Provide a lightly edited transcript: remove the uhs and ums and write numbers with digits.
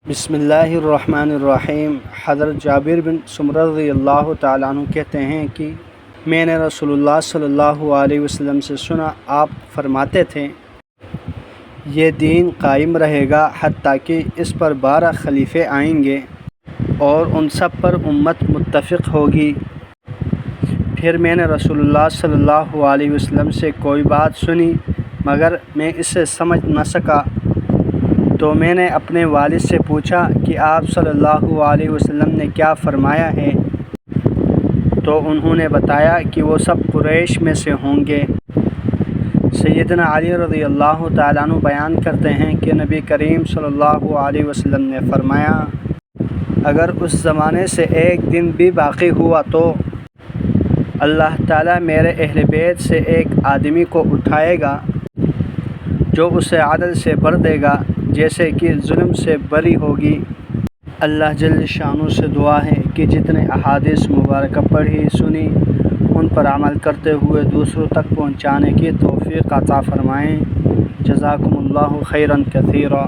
बिस्मिल्लाहिर्रहमानिर्रहीम। हज़रत जाबिर बिन सुमरा रज़ियल्लाहु ताला अन्हु कहते हैं कि मैंने रसूलुल्लाह सल्लल्लाहु अलैहि वसल्लम से सुना, आप फरमाते थे ये दीन कायम रहेगा हत्ता कि इस पर 12 खलीफ़े आएंगे और उन सब पर उम्मत मुत्तफ़िक़ होगी। फिर मैंने रसूलुल्लाह सल्लल्लाहु अलैहि वसल्लम से कोई बात सुनी मगर मैं इसे समझ न सका, तो मैंने अपने वालिद से पूछा कि आप सल्लल्लाहु अलैहि वसल्लम ने क्या फ़रमाया है, तो उन्होंने बताया कि वो सब कुरैश में से होंगे। सैयदना अली रज़ियल्लाहु ताला अन्हु बयान करते हैं कि नबी करीम सल्लल्लाहु अलैहि वसल्लम ने फ़रमाया, अगर उस ज़माने से एक दिन भी बाक़ी हुआ तो अल्लाह ताला मेरे अहले बैत से एक आदमी को उठाएगा जो उसे अदल से भर देगा जैसे कि जुल्म से बरी होगी। अल्लाह जल्ल शानु से दुआ है कि जितने अहादीस मुबारक पढ़ी सुनी उन पर अमल करते हुए दूसरों तक पहुँचाने की तौफ़ीक़ अता फ़रमाएँ। जज़ाकुमुल्लाहु खैरन कसीरा।